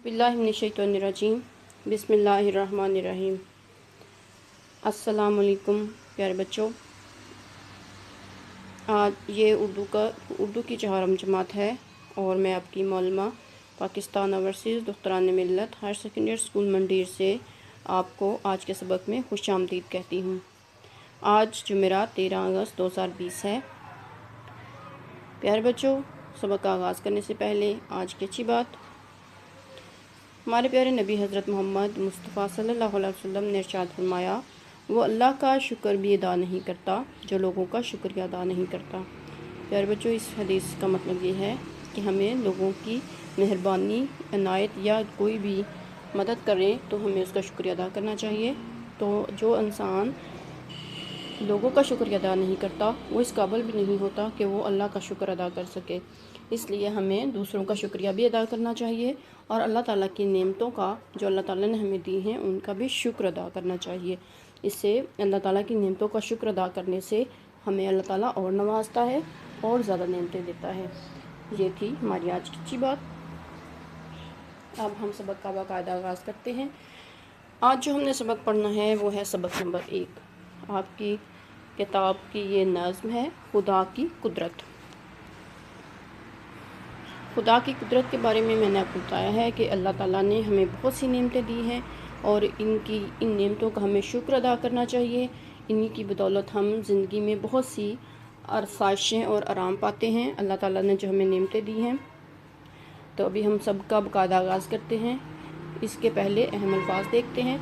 बिस्मिल्लाहिर्रहमानिर्रहीम बिस्मिल्लाहिर्रहमानिर्रहीम। अस्सलाम वालेकुम प्यारे बच्चों। आज ये उर्दू की चहारम जमात है और मैं आपकी मौलमा पाकिस्तान ओवरसीज़ दुख्तरान मिल्लत हायर सेकेंडरी स्कूल मंडीर से आपको आज के सबक में खुशामदीद कहती हूँ। आज जुमेरात 13 अगस्त 2020 है। प्यारे बच्चों, सबक का आगाज़ करने से पहले आज की अच्छी बात, हमारे प्यारे नबी हज़रत मोहम्मद मुस्तफ़ा सल्लल्लाहु अलैहि वसल्लम ने इरशाद फरमाया, वो अल्लाह का शुक्र भी अदा नहीं करता जो लोगों का शुक्रिया अदा नहीं करता। प्यारे बच्चों, इस हदीस का मतलब ये है कि हमें लोगों की मेहरबानी, इनायत या कोई भी मदद करें तो हमें उसका शुक्रिया अदा करना चाहिए। तो जो इंसान लोगों का शुक्रिया अदा नहीं करता वो इस काबिल भी नहीं होता कि वो अल्लाह का शुक्र अदा कर सके। इसलिए हमें दूसरों का शुक्रिया भी अदा करना चाहिए और अल्लाह ताला की नेमतों का जो अल्लाह ताला ने हमें दी हैं उनका भी शुक्र अदा करना चाहिए। इससे अल्लाह ताला की नेमतों का शुक्र अदा करने से हमें अल्लाह ताला और नवाजता है और ज़्यादा नेमतें देता है। ये थी हमारी आज की अच्छी बात। अब हम सबक का बाकायदा आगाज़ करते हैं। आज जो हमने सबक पढ़ना है वो है सबक नंबर 1। आपकी किताब की ये नज़्म है, खुदा की कुदरत। खुदा की कुदरत के बारे में मैंने आपको बताया है कि अल्लाह ताला ने हमें बहुत सी नेमतें दी हैं और इन नेमतों का हमें शुक्र अदा करना चाहिए। इन्हीं की बदौलत हम ज़िंदगी में बहुत सी आसाइशें और आराम पाते हैं, अल्लाह ताला ने जो हमें नेमतें दी हैं। तो अभी हम सब का बाकायदा आगाज़ करते हैं। इसके पहले अहम अल्फाज देखते हैं।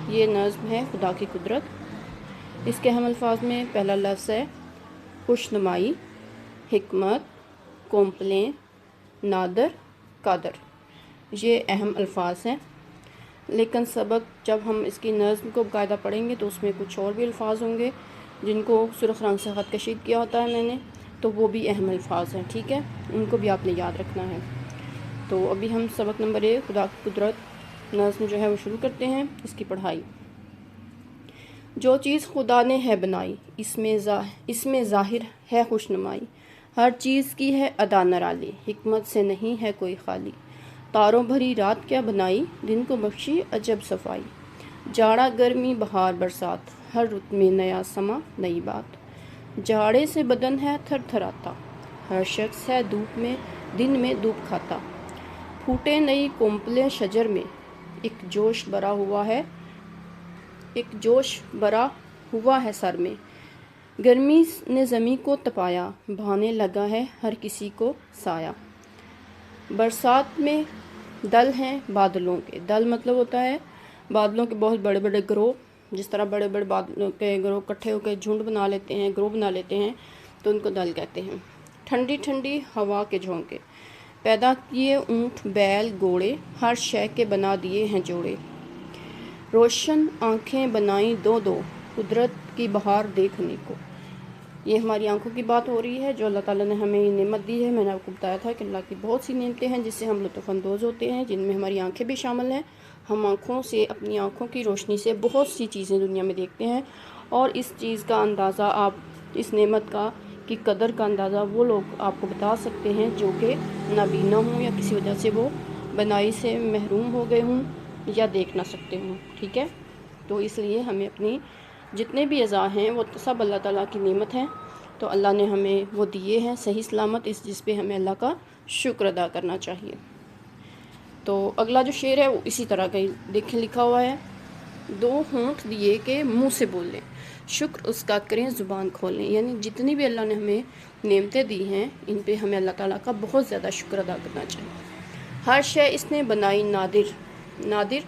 ये नज़्म है खुदा की कुदरत। इसके अहम अल्फाज में पहला लफ्ज़ है खुशनुमाई, हिकमत, कॉम्प्लेन, नादर, कादर। ये अहम अल्फाज हैं। लेकिन सबक जब हम इसकी नज़्म को बाकायदा पढ़ेंगे तो उसमें कुछ और भी अल्फाज होंगे जिनको सुर्ख रंग से ख़त कशीद किया होता है मैंने, तो वो भी अहम अल्फाज हैं, ठीक है, उनको भी आपने याद रखना है। तो अभी हम सबक नंबर 1 खुदा की कुदरत नज़्म जो है वो शुरू करते हैं इसकी पढ़ाई। जो चीज़ खुदा ने है बनाई इसमें ज़ाहिर है खुशनुमाई, हर चीज़ की है अदा निराली, हिकमत से नहीं है कोई खाली। तारों भरी रात क्या बनाई, दिन को बख्शी अजब सफाई। जाड़ा गर्मी बहार बरसात, हर रुत में नया समा नई बात। जाड़े से बदन है थर थराता, हर शख्स है धूप में दिन में धूप खाता। फूटे नई कोम्पले शजर में, एक जोश बरा हुआ है सर में। गर्मी ने ज़मीं को तपाया, भाने लगा है हर किसी को साया। बरसात में दल हैं बादलों के, दल मतलब होता है बादलों के बहुत बड़े बड़े ग्रोह, जिस तरह बड़े बड़े बादलों के ग्रोह इकट्ठे होकर झुंड बना लेते हैं, ग्रोह बना लेते हैं, तो उनको दल कहते हैं। ठंडी ठंडी हवा के झोंके, पैदा किए ऊँट बैल घोड़े, हर शय के बना दिए हैं जोड़े। रोशन आँखें बनाई दो दो, कुदरत की बहार देखने को। ये हमारी आंखों की बात हो रही है जो अल्लाह ताला ने हमें ये नेमत दी है। मैंने आपको बताया था कि अल्लाह की बहुत सी नेमतें हैं जिससे हम लुत्फ़अंदोज़ होते हैं, जिनमें हमारी आंखें भी शामिल हैं। हम आँखों से, अपनी आँखों की रोशनी से बहुत सी चीज़ें दुनिया में देखते हैं और इस चीज़ का अंदाज़ा, आप इस नेमत का की कदर का अंदाज़ा वो लोग आपको बता सकते हैं जो कि नाबीना हों या किसी वजह से वो बनाई से महरूम हो गए हों या देख ना सकते हों, ठीक है। तो इसलिए हमें अपनी जितने भी अज़ा हैं वो सब अल्लाह ताला की नेमत हैं, तो अल्लाह ने हमें वो दिए हैं सही सलामत, जिस पे हमें अल्लाह का शुक्र अदा करना चाहिए। तो अगला जो शेर है वो इसी तरह का ही देखें लिखा हुआ है। दो होंठ दिए के मुँह से बोलें, शुक्र उसका करें ज़ुबान खोलें। यानी जितनी भी अल्लाह ने हमें नेमतें दी हैं इन पे हमें अल्लाह ताला का बहुत ज़्यादा शुक्र अदा करना चाहिए। हर शय इसने बनाई नादिर, नादिर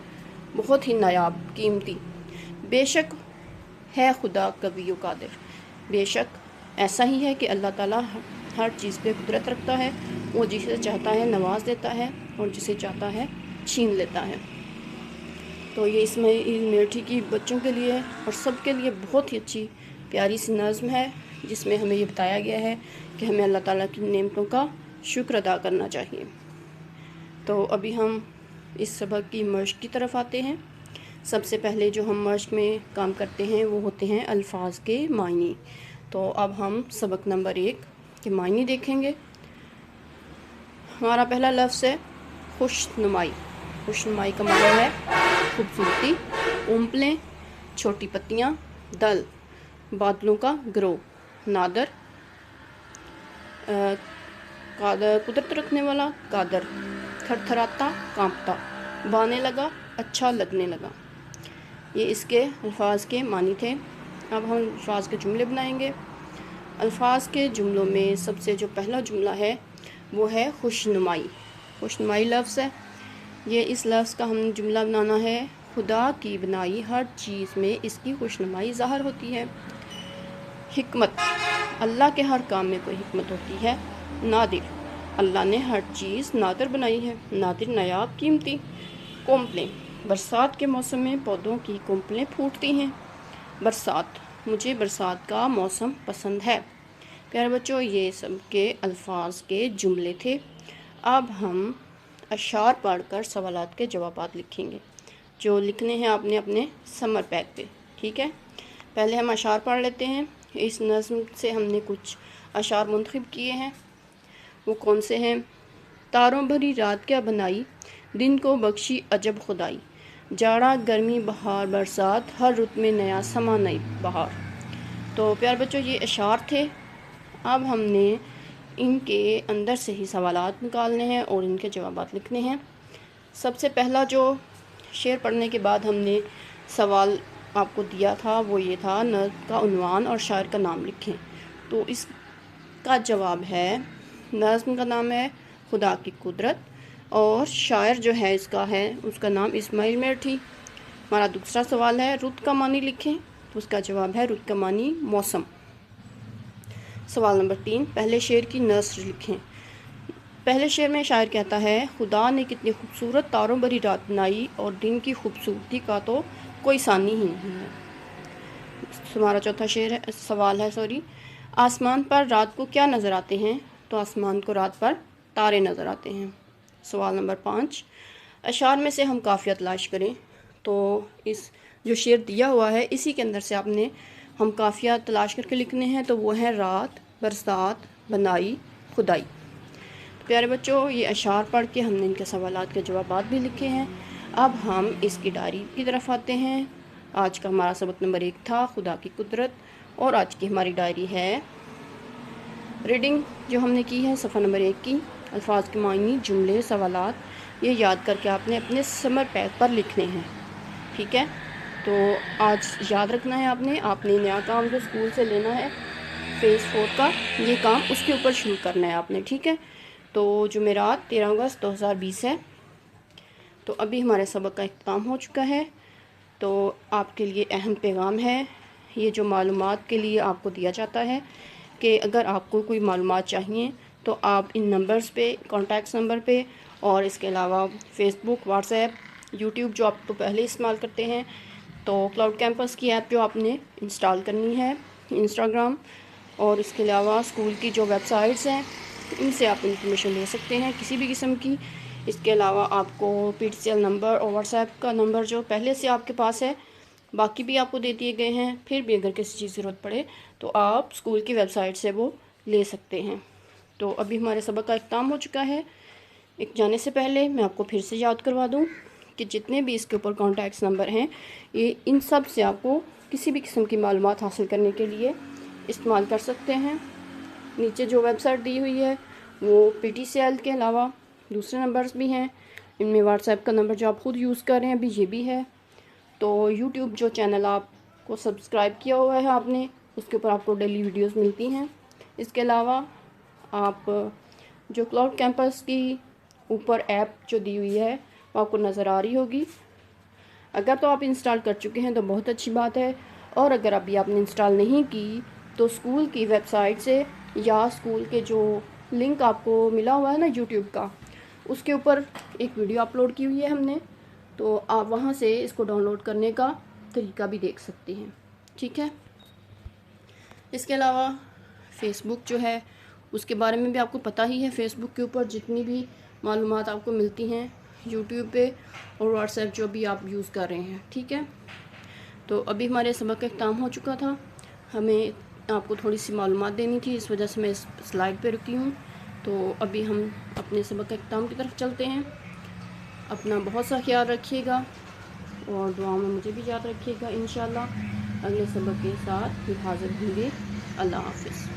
बहुत ही नायाब कीमती। बेशक है खुदा कवियो कादिर, बेशक ऐसा ही है कि अल्लाह ताला हर चीज़ पे कुदरत रखता है। वो जिसे चाहता है नवाज देता है और जिसे चाहता है छीन लेता है। तो ये इसमें मेठी की बच्चों के लिए और सब के लिए बहुत ही अच्छी प्यारी सी नज़्म है जिसमें हमें ये बताया गया है कि हमें अल्लाह ताला की नेमतों का शुक्र अदा करना चाहिए। तो अभी हम इस सबक की मश्क की तरफ आते हैं। सबसे पहले जो हम मश्क में काम करते हैं वो होते हैं अल्फाज के मायने। तो अब हम सबक नंबर 1 के मायने देखेंगे। हमारा पहला लफ्ज़ है खुशनुमाई। खुशनुमाई का माना है खूबसूरती, ओंपलें, छोटी पत्तियाँ, दल, बादलों का ग्रोह, नादर, कुदरत रखने वाला, कादर, थरथराता, कांपता, बहने लगा, अच्छा लगने लगा। ये इसके अल्फाज के मानी थे। अब हम अल्फाज के जुमले बनाएंगे। अल्फाज के जुमलों में सबसे जो पहला जुमला है वो है खुशनुमाई। खुशनुमाई लफ्ज़ है। ये इस लफ्ज़ का हम जुमला बनाना है, खुदा की बनाई हर चीज़ में इसकी खुशनुमाई ज़ाहिर होती है। हिकमत, अल्लाह के हर काम में कोई हिकमत होती है। नादिर, अल्लाह ने हर चीज़ नादिर बनाई है। नादिर नायाब, कीमती। कोंपलें, बरसात के मौसम में पौधों की कोंपलें फूटती हैं। बरसात, मुझे बरसात का मौसम पसंद है। प्यारे बच्चों, ये सब के अल्फाज के जुमले थे। अब हम अशार पढ़कर सवालात के जवाबात लिखेंगे, जो लिखने हैं आपने अपने समर पैक पे। ठीक है, पहले हम अशार पढ़ लेते हैं। इस नज़्म से हमने कुछ अशार मुंतखब किए हैं। वो कौन से हैं? तारों भरी रात क्या बनाई, दिन को बख्शी अजब खुदाई, जाड़ा गर्मी बहार बरसात, हर रुत में नया समा नई बहार। तो प्यारे बच्चों, ये अशार थे। अब हमने इनके अंदर से ही सवालात निकालने हैं और इनके जवाबात लिखने हैं। सबसे पहला जो शेर पढ़ने के बाद हमने सवाल आपको दिया था वो ये था, नज़्म का उन्वान और शायर का नाम लिखें। तो इसका जवाब है, नज़्म का नाम है खुदा की कुदरत और शायर जो है इसका है, उसका नाम इस्माइल मेरठी। हमारा दूसरा सवाल है, रुत का मानी लिखें। तो उसका जवाब है, रुत का मानी मौसम। सवाल नंबर 3, पहले शेर की नस्र लिखें। पहले शेर में शायर कहता है, खुदा ने कितनी खूबसूरत तारों भरी रात बनाई और दिन की खूबसूरती का तो कोई सानी ही नहीं है। हमारा चौथा शेर है, सवाल है आसमान पर रात को क्या नज़र आते हैं? तो आसमान को रात पर तारे नज़र आते हैं। सवाल नंबर 5, अशार में से हम काफ़िया तलाश करें। तो इस जो शेर दिया हुआ है इसी के अंदर से आपने हम काफ़िया तलाश करके लिखने हैं। तो वो है रात, बरसात, बनाई, खुदाई। तो प्यारे बच्चों, ये अशार पढ़ के हमने इनके सवालात के जवाबात भी लिखे हैं। अब हम इसकी डायरी की तरफ आते हैं। आज का हमारा सबक नंबर 1 था खुदा की कुदरत और आज की हमारी डायरी है रीडिंग जो हमने की है सफ़ा नंबर 1 की। अल्फाज के मायने, जुमले, सवालात ये याद करके आपने अपने समर पैक पर लिखने हैं। ठीक है, तो आज याद रखना है आपने नया काम जो स्कूल से लेना है फेज़ 4 का, ये काम उसके ऊपर शुरू करना है आपने। ठीक है, तो जुमेरात 13 अगस्त 2020 है। तो अभी हमारे सबक का इख्तिताम हो चुका है। तो आपके लिए अहम पैगाम है, ये जो मालूमात के लिए आपको दिया जाता है कि अगर आपको कोई मालूमात चाहिए तो आप इन नंबर्स पे, कॉन्टैक्ट्स नंबर पे, और इसके अलावा फ़ेसबुक, व्हाट्सएप, यूट्यूब जो आप तो पहले इस्तेमाल करते हैं, तो क्लाउड कैंपस की ऐप जो आपने इंस्टॉल करनी है, इंस्टाग्राम, और इसके अलावा स्कूल की जो वेबसाइट्स हैं इनसे आप इंफॉर्मेशन ले सकते हैं किसी भी किस्म की। इसके अलावा आपको PTCL नंबर और व्हाट्सएप का नंबर जो पहले से आपके पास है, बाकी भी आपको दे दिए गए हैं। फिर भी अगर किसी चीज़ की ज़रूरत पड़े तो आप स्कूल की वेबसाइट से वो ले सकते हैं। तो अभी हमारे सबक का इख्तिताम हो चुका है। एक जाने से पहले मैं आपको फिर से याद करवा दूं कि जितने भी इसके ऊपर कॉन्टैक्ट्स नंबर हैं, ये इन सब से आपको किसी भी किस्म की मालूमात हासिल करने के लिए इस्तेमाल कर सकते हैं। नीचे जो वेबसाइट दी हुई है वो PTCL के अलावा दूसरे नंबर्स भी हैं। इनमें व्हाट्सएप का नंबर जो आप ख़ुद यूज़ कर रहे हैं अभी ये भी है। तो यूट्यूब जो चैनल आपको सब्सक्राइब किया हुआ है आपने, उसके ऊपर आपको डेली वीडियोस मिलती हैं। इसके अलावा आप जो क्लाउड कैंपस की ऊपर ऐप जो दी हुई है वो आपको नज़र आ रही होगी। अगर तो आप इंस्टॉल कर चुके हैं तो बहुत अच्छी बात है, और अगर अभी आपने इंस्टॉल नहीं की तो स्कूल की वेबसाइट से या स्कूल के जो लिंक आपको मिला हुआ है ना यूट्यूब का, उसके ऊपर एक वीडियो अपलोड की हुई है हमने, तो आप वहाँ से इसको डाउनलोड करने का तरीका भी देख सकते हैं। ठीक है, इसके अलावा फ़ेसबुक जो है उसके बारे में भी आपको पता ही है। फ़ेसबुक के ऊपर जितनी भी मालूमात आपको मिलती हैं यूट्यूब पे, और व्हाट्सएप जो भी आप यूज़ कर रहे हैं। ठीक है, तो अभी हमारे सबक का इख्तिताम हो चुका था। हमें आपको थोड़ी सी मालूमात देनी थी, इस वजह से मैं इस स्लाइड पे रुकी हूँ। तो अभी हम अपने सबक के इख्तिताम की तरफ चलते हैं। اپنا بہت سا خیال رکھیے گا اور دعاؤں میں مجھے بھی یاد رکھیے گا. انشاءاللہ اگلے سبق کے ساتھ پھر حاضر ہوں گے. اللہ حافظ.